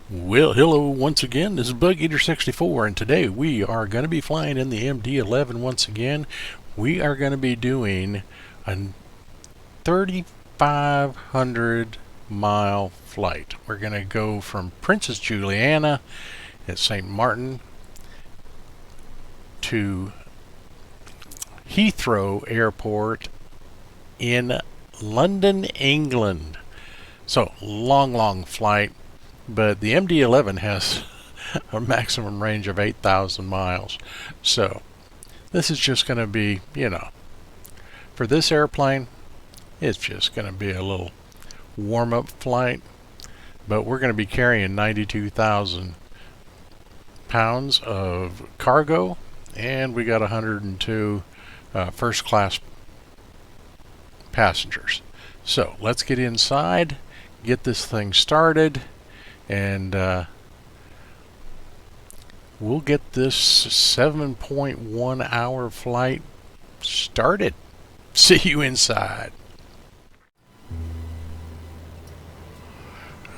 Well, hello once again. This is Bug Eater 64, and today we are going to be flying in the MD-11 once again. We are going to be doing a 3,500 mile flight. We're going to go from Princess Juliana at St. Martin to Heathrow Airport in London, England. So, long flight. But the MD-11 has a maximum range of 8,000 miles. So this is just going to be, for this airplane, it's just going to be a little warm-up flight. But we're going to be carrying 92,000 pounds of cargo, and we got 102 first-class passengers. So let's get inside, get this thing started, and we'll get this 7.1 hour flight started. See you inside.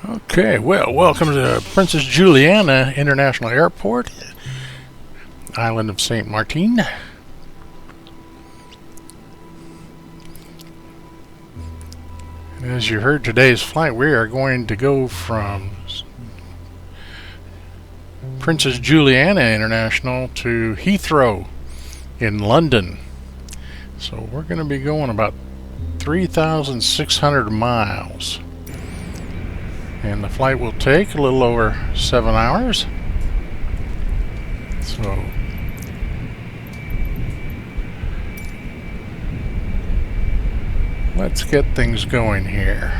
Okay, well, welcome to Princess Juliana International Airport, island of St. Martin. As you heard, today's flight, we are going to go from Princess Juliana International to Heathrow in London. So we're going to be going about 3,600 miles. And the flight will take a little over 7 hours. So let's get things going here.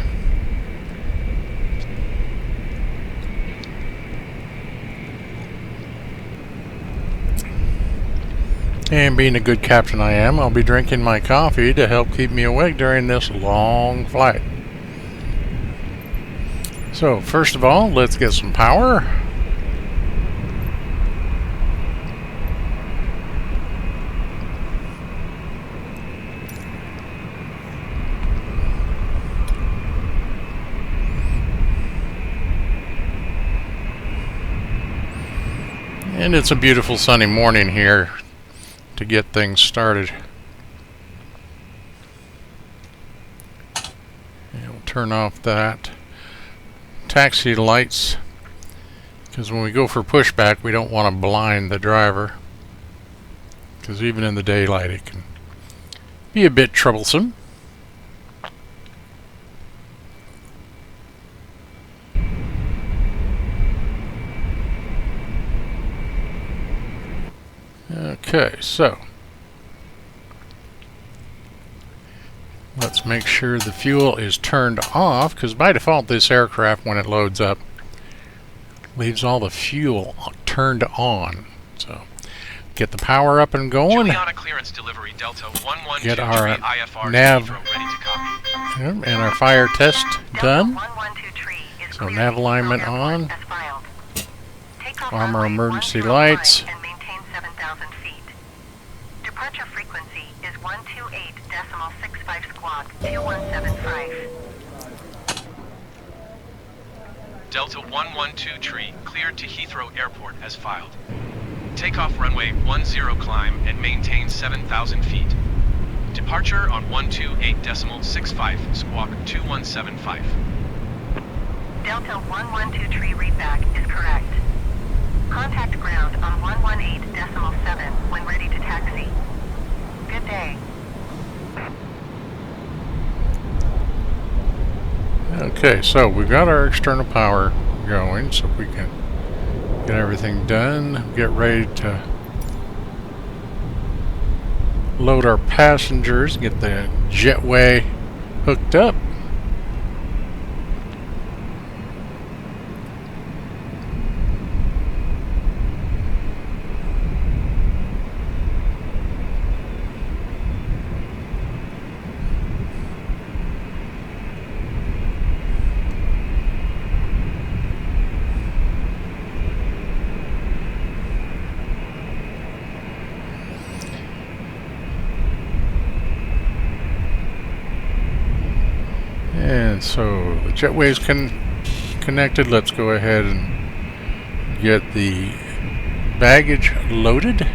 And being a good captain I am, I'll be drinking my coffee to help keep me awake during this long flight. So first of all, let's get some power. And it's a beautiful sunny morning here to get things started. And we'll turn off that taxi lights, because when we go for pushback we don't want to blind the driver, because even in the daylight it can be a bit troublesome. Okay, so let's make sure the fuel is turned off, because by default this aircraft, when it loads up, leaves all the fuel turned on. So get the power up and going. Juliana clearance delivery Delta 1123 Get our IFR nav ready to copy. and our fire test done. 1123 is So nav alignment on. Armor emergency lights. And maintain 7,000 feet. Departure frequency is 128.65 squawk 2175. Delta 112 cleared to Heathrow Airport as filed. Takeoff runway 10 climb and maintain 7,000 feet. Departure on 128.65 squawk 2175. Delta 1123 readback is correct. Contact ground on 118.7 when ready to taxi. Good day. Okay, so we've got our external power going, so we can get everything done, get ready to load our passengers, get the jetway hooked up. And so the jetway is connected. Let's go ahead and get the baggage loaded.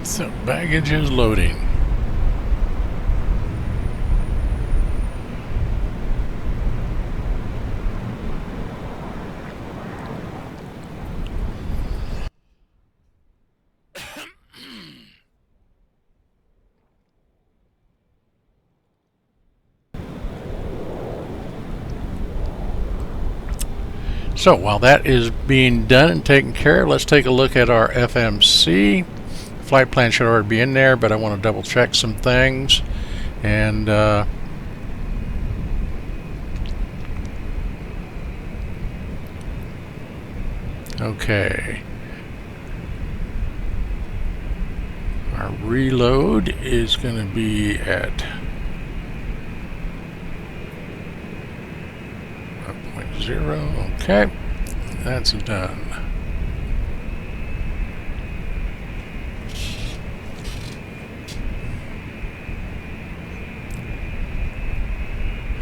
So baggage is loading. So while that is being done and taken care of, let's take a look at our FMC. Flight plan should already be in there, but I want to double check some things. And okay, our reload is going to be at 1.0. Okay, that's done.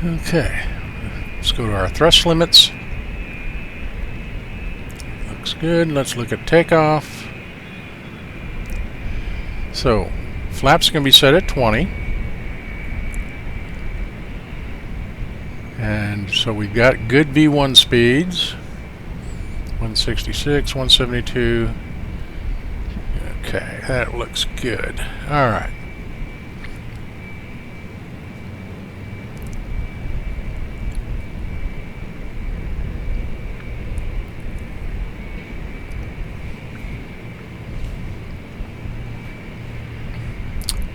Okay, let's go to our thrust limits. Looks good. Let's look at takeoff. So, flaps going to be set at 20. And so we've got good V1 speeds. 166, 172. Okay, that looks good. All right.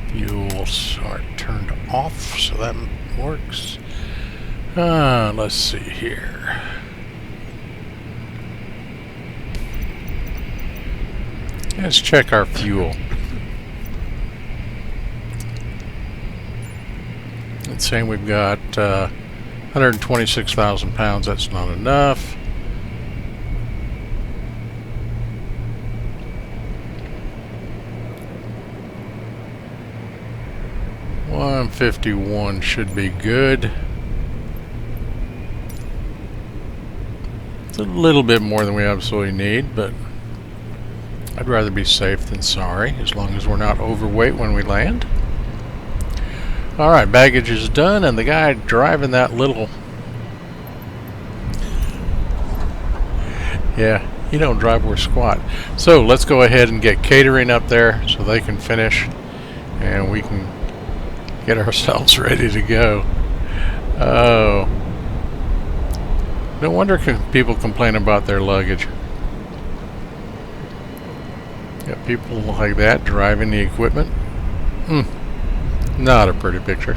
Fuels are turned off, so that works. Let's see here. Let's check our fuel. It's saying we've got 126,000 pounds. That's not enough. $151 should be good. It's a little bit more than we absolutely need, but I'd rather be safe than sorry, as long as we're not overweight when we land. Alright, baggage is done, and the guy driving that little... Yeah, you don't drive worth squat. So let's go ahead and get catering up there so they can finish, and we can get ourselves ready to go. Oh. No wonder people complain about their luggage. Got people like that driving the equipment. Not a pretty picture.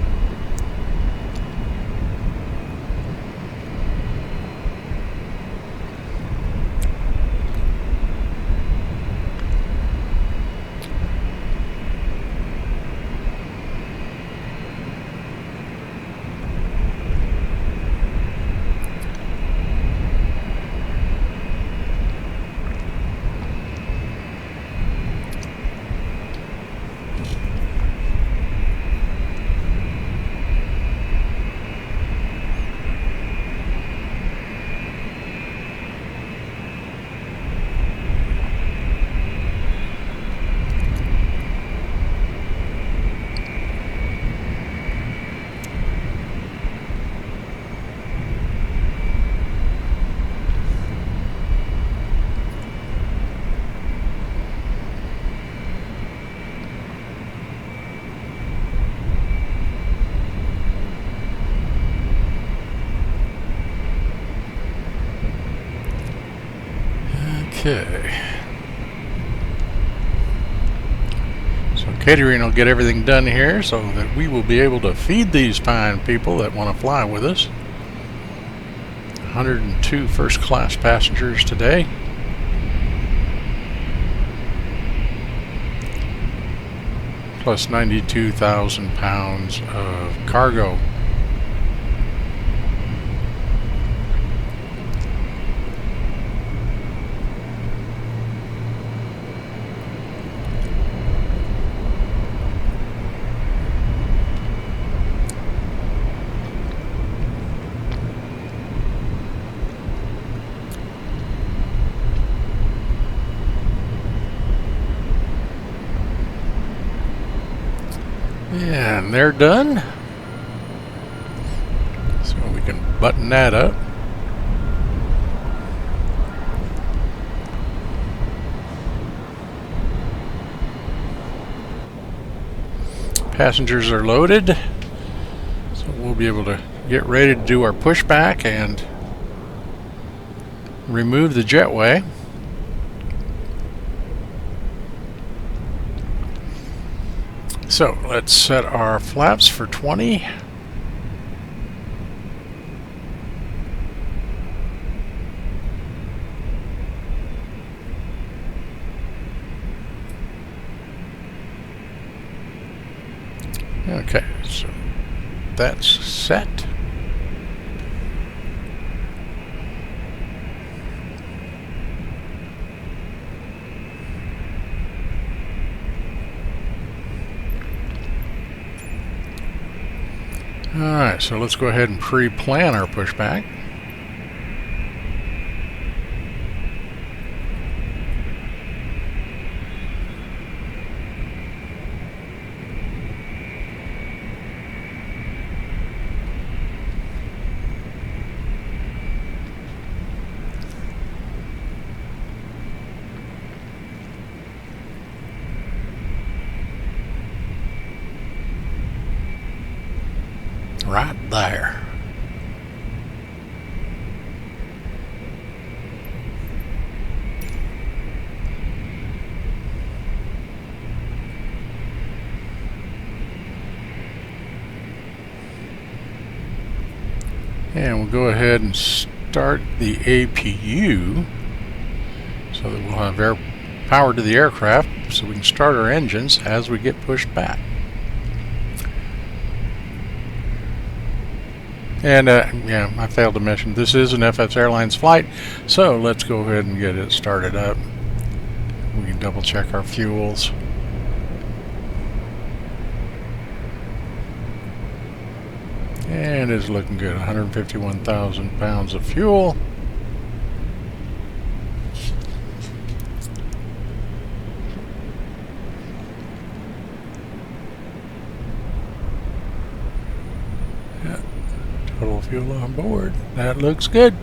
Okay. So catering will get everything done here so that we will be able to feed these fine people that want to fly with us. 102 first class passengers today. Plus 92,000 pounds of cargo. And they're done. So we can button that up. Passengers are loaded. So we'll be able to get ready to do our pushback and remove the jetway. So let's set our flaps for 20. Okay, so that's set. Alright, so let's go ahead and pre-plan our pushback. Right there. And we'll go ahead and start the APU so that we'll have air power to the aircraft so we can start our engines as we get pushed back. And yeah, I failed to mention this is an FS Airlines flight, so let's go ahead and get it started up. We can double check our fuels. And it's looking good. 151,000 pounds of fuel. Yeah. Total fuel on board. That looks good.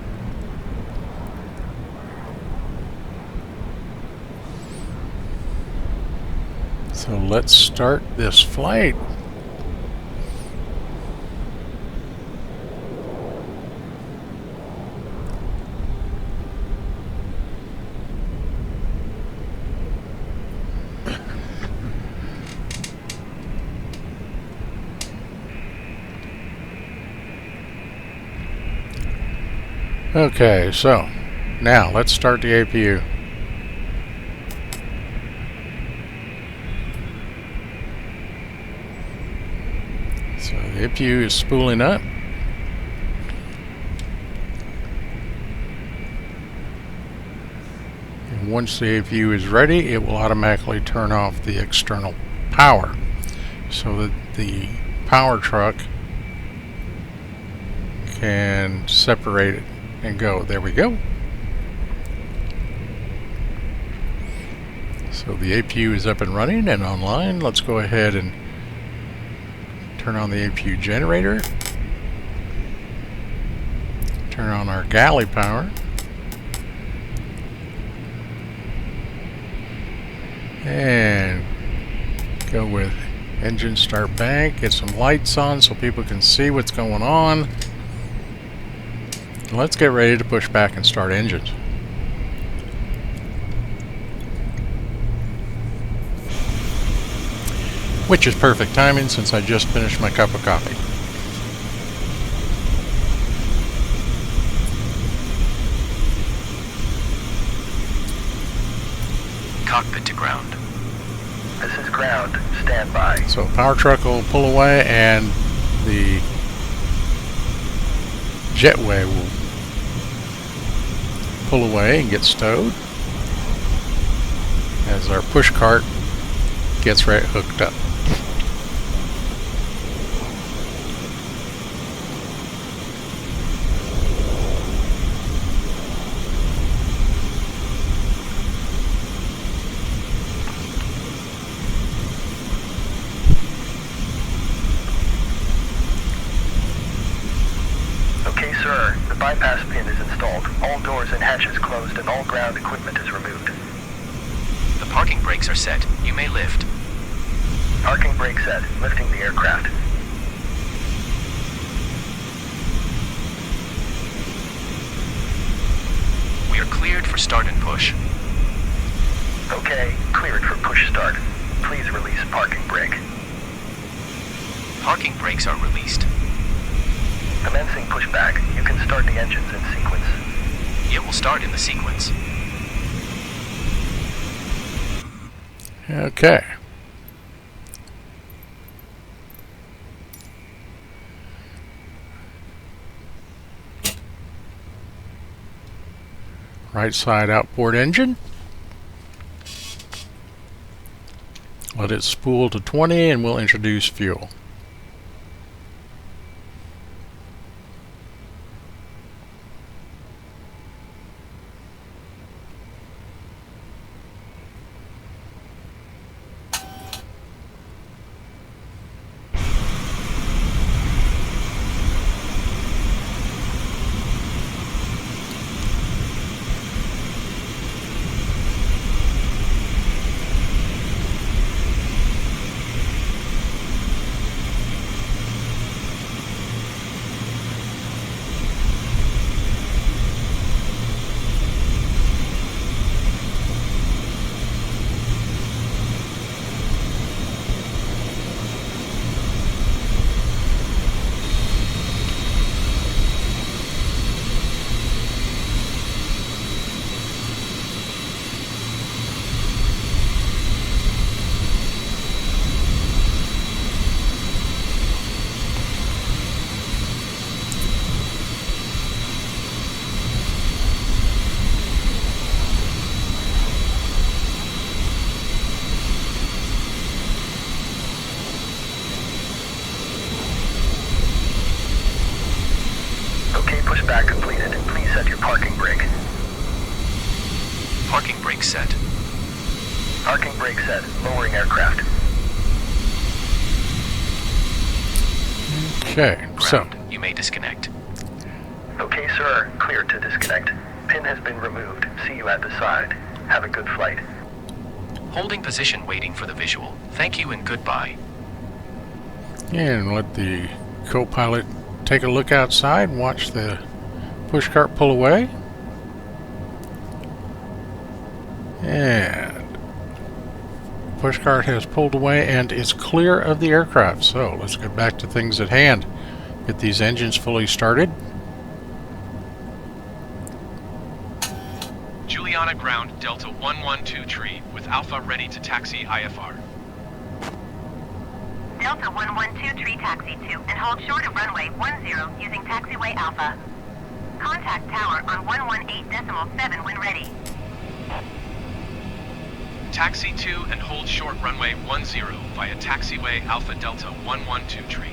So let's start this flight. Okay, so now let's start the APU. So the APU is spooling up. And once the APU is ready, it will automatically turn off the external power so that the power truck can separate it and go. There we go. So the APU is up and running and online. Let's go ahead and turn on the APU generator. Turn on our galley power. And go with engine start bank. Get some lights on so people can see what's going on. Let's get ready to push back and start engines. which is perfect timing since I just finished my cup of coffee. Cockpit to ground. This is ground. Stand by. So power truck will pull away and the jetway will pull away and get stowed as our push cart gets right hooked up. Okay, sir. The bypass pin is installed. All doors and hatches closed and all ground equipment is removed. The parking brakes are set. You may lift. Parking brake set. Lifting the aircraft. We are cleared for start and push. Okay, cleared for push start. Please release parking brake. Parking brakes are released. Commencing pushback. You can start the engines in sequence. It will start in the sequence. Okay. Right side outboard engine. Let it spool to 20 and we'll introduce fuel. Okay, pushback completed. Please set your parking brake. Parking brake set. Parking brake set. Lowering aircraft. Okay, so Ground. You may disconnect. Okay, sir. Clear to disconnect. Pin has been removed. See you at the side. Have a good flight. Holding position waiting for the visual. Thank you and goodbye. and let the co-pilot take a look outside and watch the pushcart pull away. And pushcart has pulled away and is clear of the aircraft. So let's get back to things at hand. Get these engines fully started. Juliana ground Delta 112 tree with Alpha ready to taxi IFR. Delta 112 tree taxi to and hold short of runway 10 using taxiway Alpha. Contact tower on 118.7 when ready. Taxi to and hold short runway 10 via taxiway Alpha Delta 112 tree.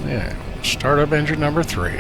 Yeah, start up engine number 3.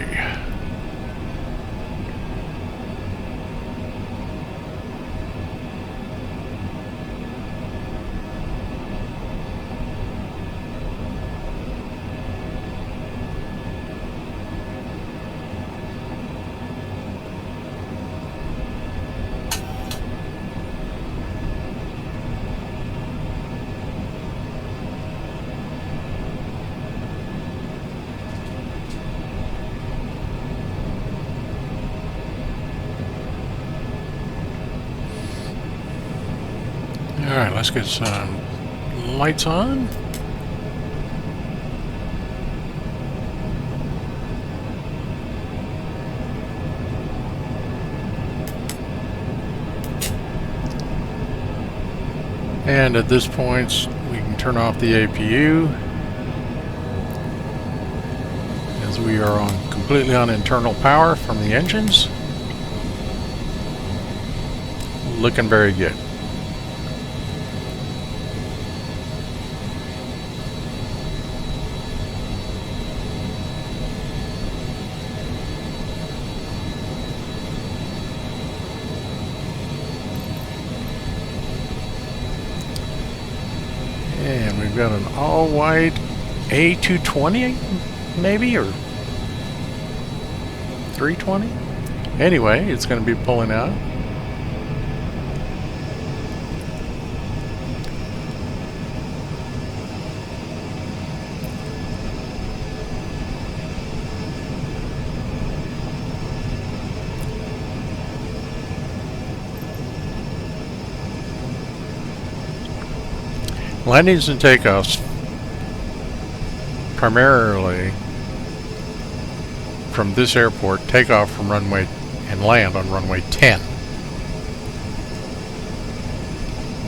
Alright, let's get some lights on. And at this point, we can turn off the APU, as we are on completely on internal power from the engines. Looking very good. And we've got an all-white A220, maybe, or 320? Anyway, it's going to be pulling out. Landings and takeoffs primarily from this airport, take off from runway and land on runway 10.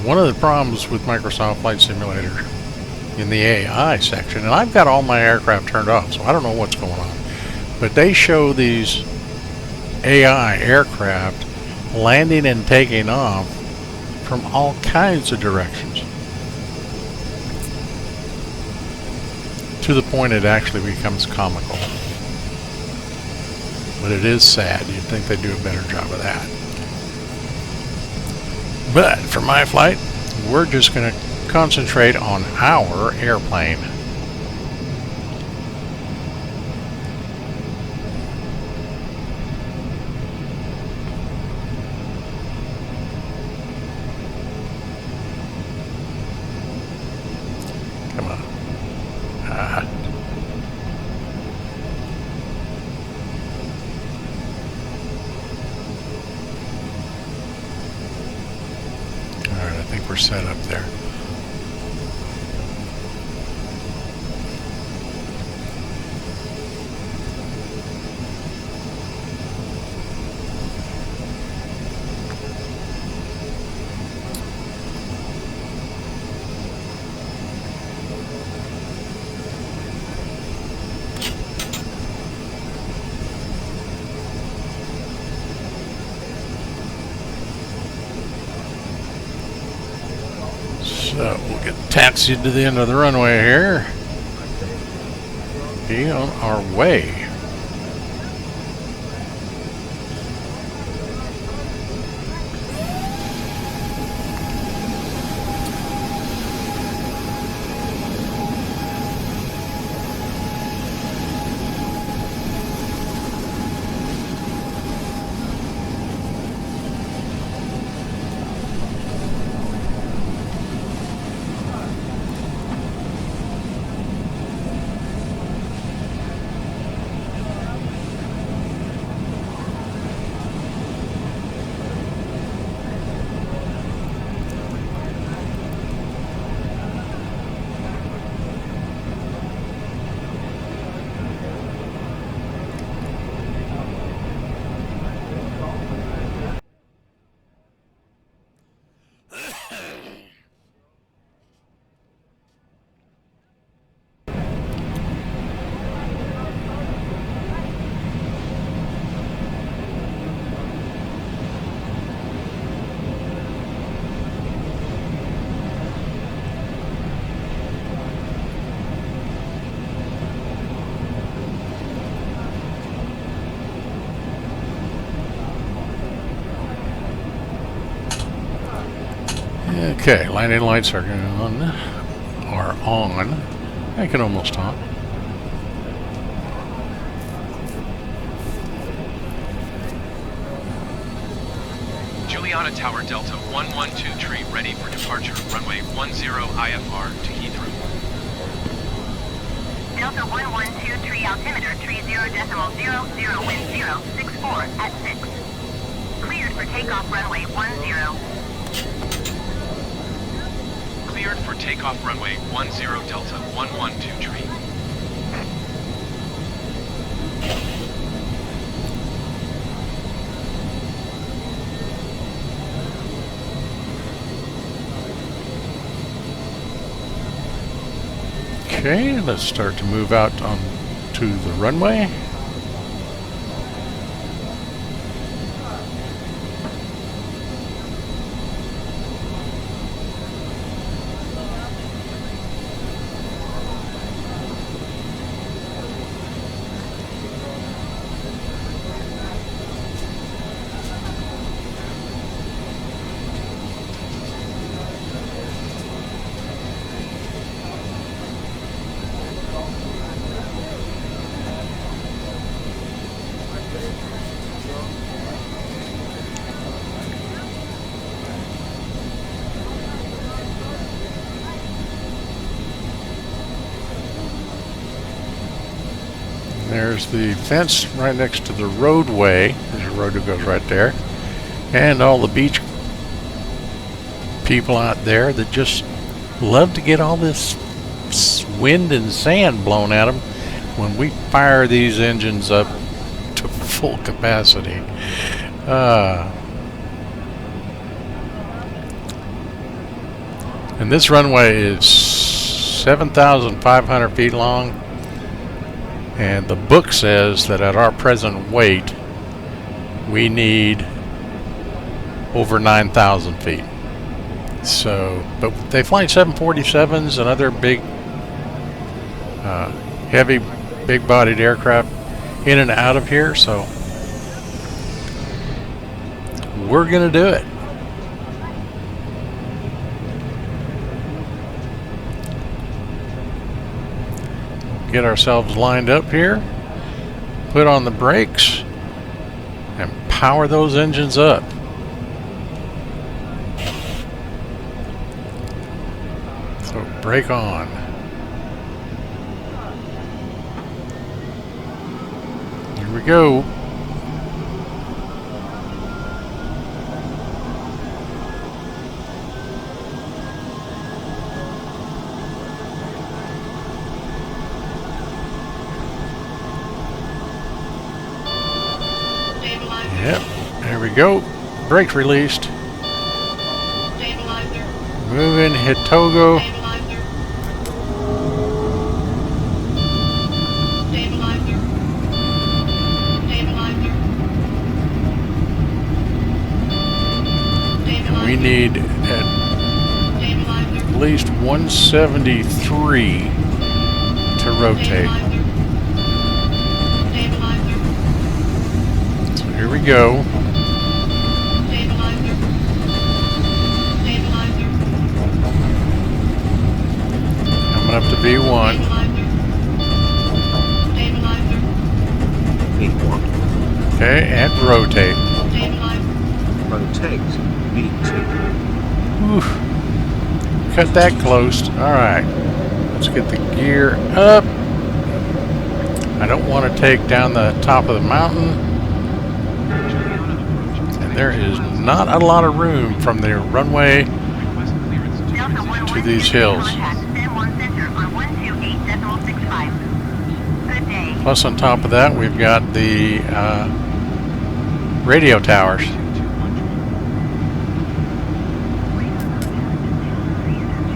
One of the problems with Microsoft Flight Simulator in the AI section, and I've got all my aircraft turned off, so I don't know what's going on, but they show these AI aircraft landing and taking off from all kinds of directions, to the point it actually becomes comical. But it is sad. You'd think they'd do a better job of that. But for my flight, we're just going to concentrate on our airplane. Come on. Alright, I think we're set up there. So we'll get taxied to the end of the runway here. Be on our way. Okay, landing lights are on. I can almost talk. Juliana Tower Delta 112 tree ready for departure. Runway 10 IFR to Heathrow. Delta 112 tree altimeter, tree 0.00, wind 064 at 6. Cleared for takeoff runway 10. Cleared for takeoff runway 10 Delta 112 tree. Okay, let's start to move out on to the runway. There's the fence right next to the roadway. There's a road that goes right there. And all the beach people out there that just love to get all this wind and sand blown at them when we fire these engines up to full capacity. And this runway is 7,500 feet long. And the book says that at our present weight, we need over 9,000 feet. So, but they fly 747s and other big, heavy, big-bodied aircraft in and out of here. So, we're going to do it. Get ourselves lined up here, put on the brakes, and power those engines up. So brake on. Here we go. Yep, there we go. Brakes released. Stabilizer. Moving, hit Togo. Stabilizer. Stabilizer. Stabilizer. And we need at Stabilizer. least 173 to rotate. Stabilizer. Here we go. Stabilizer. Stabilizer. Coming up to V1. Stabilizer. V1. Okay, and rotate. Stabilizer. Rotate. V2. Oof. Cut that close. Alright. Let's get the gear up. I don't want to take down the top of the mountain. And there is not a lot of room from the runway to these hills. Plus on top of that we've got the radio towers.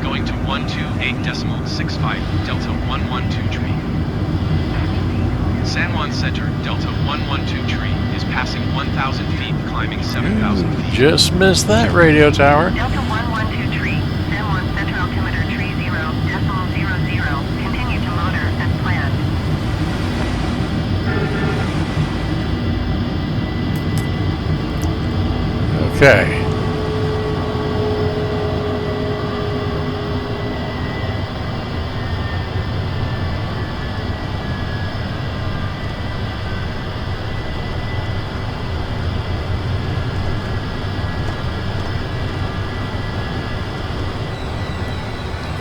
Going to 128.65 Delta 112 tree. San Juan Center, Delta 112 tree is passing 1,000 feet, climbing 7,000 feet. Just missed that radio tower. Delta 112 tree, San Juan Center altimeter tree 0.00. Continue to motor as planned. Okay.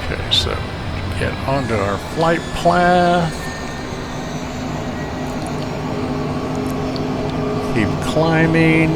Okay, so get onto our flight path. Keep climbing.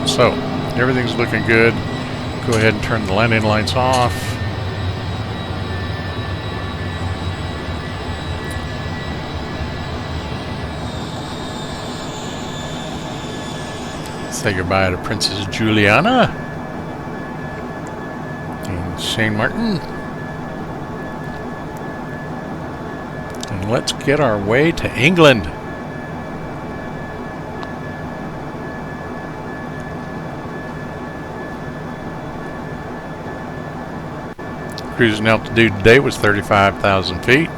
So everything's looking good. Go ahead and turn the landing lights off. Say goodbye to Princess Juliana and Shane Martin. And let's get our way to England. Cruising altitude today was 35,000 feet.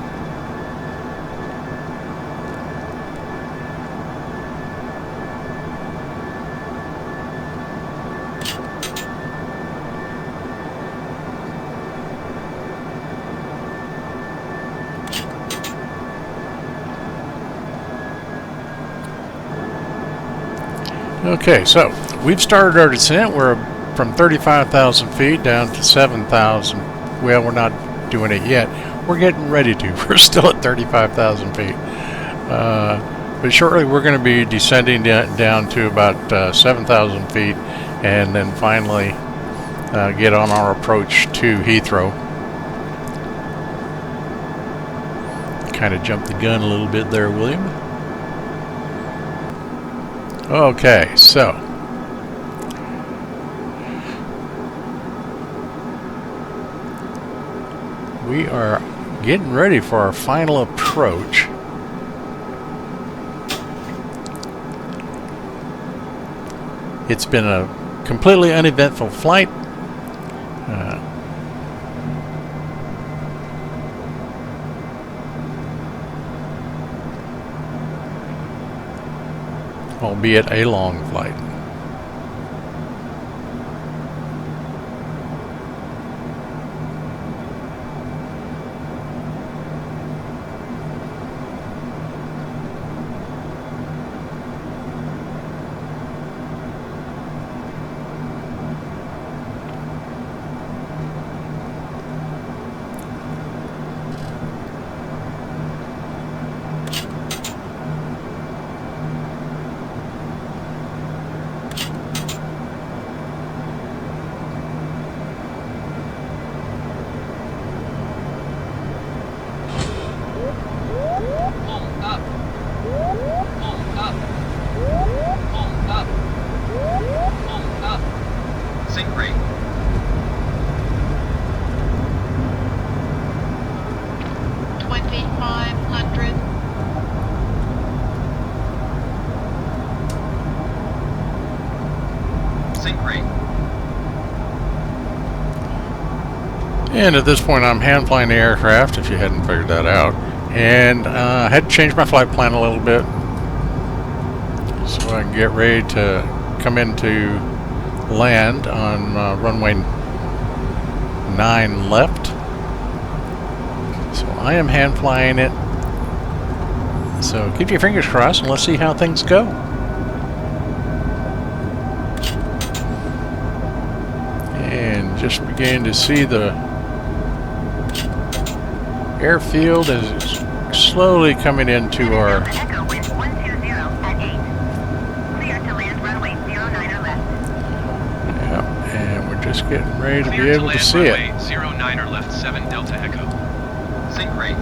Okay, so we've started our descent. We're from 35,000 feet down to 7,000. Well, we're not doing it yet. We're getting ready to. We're still at 35,000 feet. But shortly we're going to be descending down to about 7,000 feet and then finally get on our approach to Heathrow. Kind of jumped the gun a little bit there, William. Okay, so we are getting ready for our final approach. It's been a completely uneventful flight. Albeit a long flight. And at this point I'm hand flying the aircraft, if you hadn't figured that out, and I had to change my flight plan a little bit so I can get ready to come into land on runway 9 left. So I am hand flying it, so keep your fingers crossed and let's see how things go. And just beginning to see the airfield is slowly coming into our Echo wind 120 at 8. Clear to land runway 09 or left. yeah, and we're just getting ready to be able to see it. 09 or left 7 Delta Echo. Sync rate.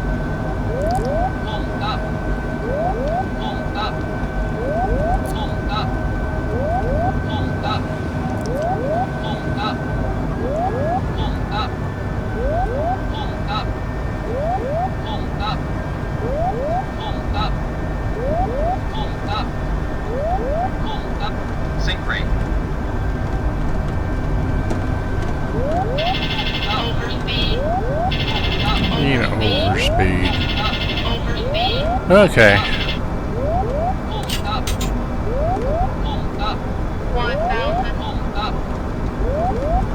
Pull up. Pull up. Pull up. Pull up. Pull up. Pull up. Pull up. Pull up. Pull up. Pull up. Pull up. Sync rate. Overspeed. You know, overspeed. Overspeed. Okay. Pull up. Pull up. 1,000. Pull up.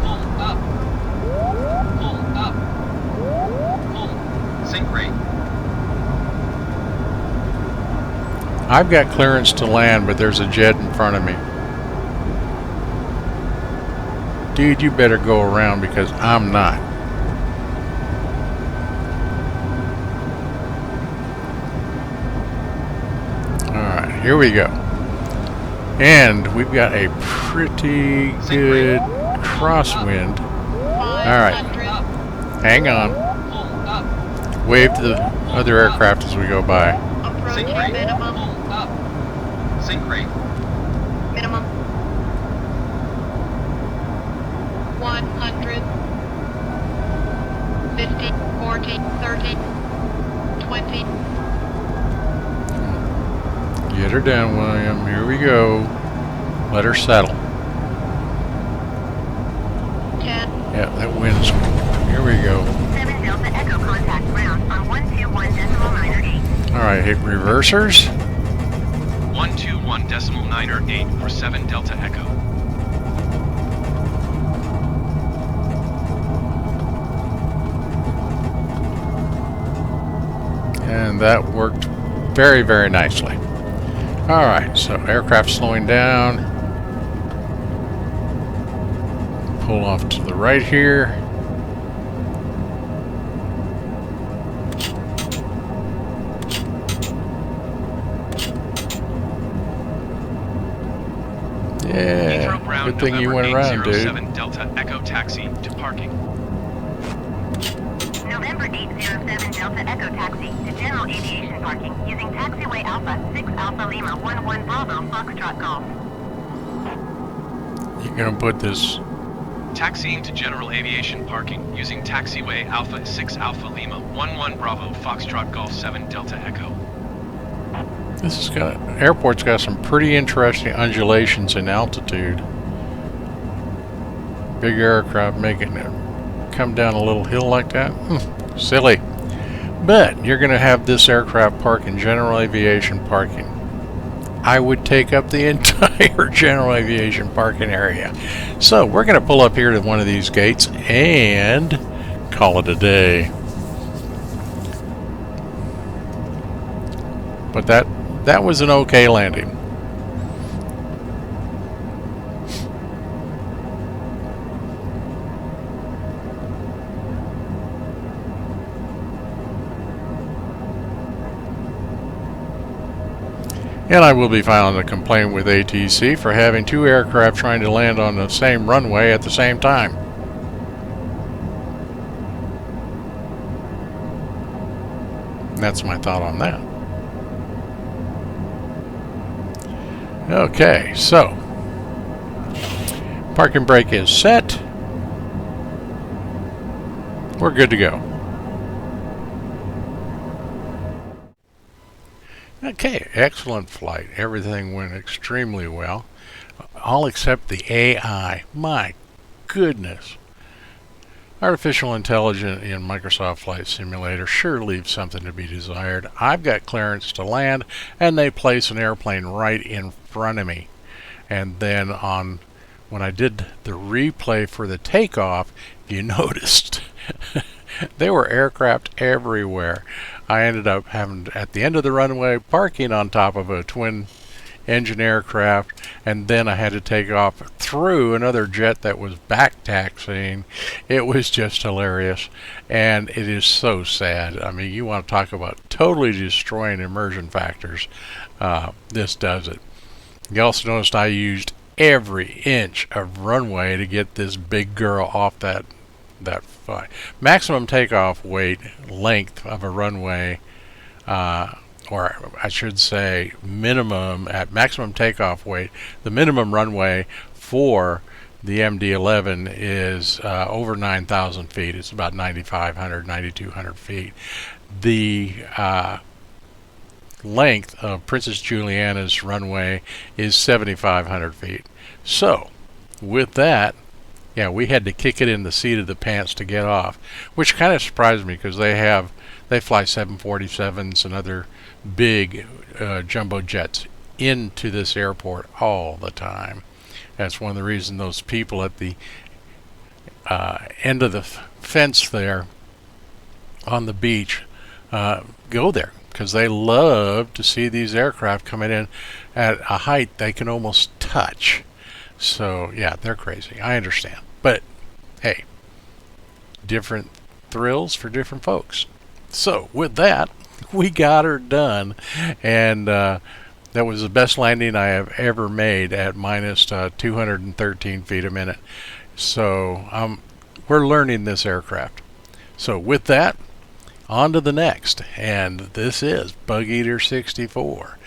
Pull up. Pull up. Pull. Sync rate. I've got clearance to land, but there's a jet in front of me. Dude, you better go around because I'm not. Alright, here we go. And we've got a pretty good crosswind. Alright, 500. hang on. Wave to the other aircraft as we go by. Approaching minimum. Sync rate. Minimum. 100. 50, 40, 30, 20. Get her down, William. Here we go. Let her settle. 10. Yeah, that wind's... Here we go. 7 Delta Echo contact ground on 121.908. Alright, hit reversers. 121.908 for 7 Delta Echo. And that worked very, very nicely. Alright, so aircraft slowing down. Pull off to the right here. Yeah, Heathrow ground, good thing you went November around, dude. 807 Delta Echo taxi to parking. November 807 Delta Echo taxi to general aviation parking using taxiway Alpha 6 Alpha Lima 11 Bravo Foxtrot Golf. You're gonna put this... Taxiing to general aviation parking using taxiway Alpha 6 Alpha Lima 11 Bravo Foxtrot Golf 7 Delta Echo. This has got... Airport's got some pretty interesting undulations in altitude. Big aircraft making it come down a little hill like that. Silly. But you're going to have this aircraft park in general aviation parking. I would take up the entire general aviation parking area. So we're going to pull up here to one of these gates and call it a day. But that was an okay landing. And I will be filing a complaint with ATC for having two aircraft trying to land on the same runway at the same time. And that's my thought on that. Okay, so parking brake is set. We're good to go. Okay, excellent flight. Everything went extremely well. All except the AI. My goodness. Artificial intelligence in Microsoft Flight Simulator sure leaves something to be desired. I've got clearance to land, and they place an airplane right in front of me. And then when I did the replay for the takeoff, if you noticed, there were aircraft everywhere. I ended up having, at the end of the runway, parking on top of a twin engine aircraft, and then I had to take off through another jet that was back taxiing. It was just hilarious, and it is so sad. I mean, you want to talk about totally destroying immersion factors. This does it. You also noticed I used every inch of runway to get this big girl off that maximum takeoff weight length of a runway, or I should say minimum at maximum takeoff weight. The minimum runway for the MD-11 is over 9,000 feet. It's about 9,500, 9,200 feet. The length of Princess Juliana's runway is 7,500 feet. So, with that, yeah, we had to kick it in the seat of the pants to get off, which kind of surprised me because they fly 747s and other big jumbo jets into this airport all the time. That's one of the reasons those people at the end of the fence there on the beach go there, because they love to see these aircraft coming in at a height they can almost touch. So yeah, they're crazy. I understand. But hey, different thrills for different folks. So with that, we got her done. And That was the best landing I have ever made at minus 213 feet a minute. So we're learning this aircraft. So with that, on to the next. And this is Bug Eater 64.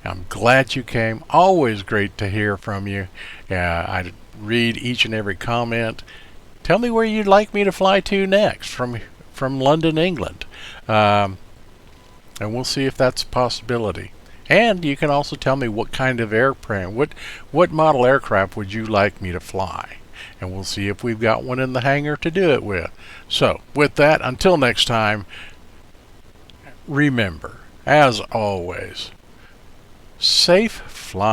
I'm glad you came. Always great to hear from you. I read each and every comment. Tell me where you'd like me to fly to next from London, England. And we'll see if that's a possibility. And you can also tell me what kind of airplane, what model aircraft would you like me to fly? And we'll see if we've got one in the hangar to do it with. So, with that, until next time, remember, as always, safe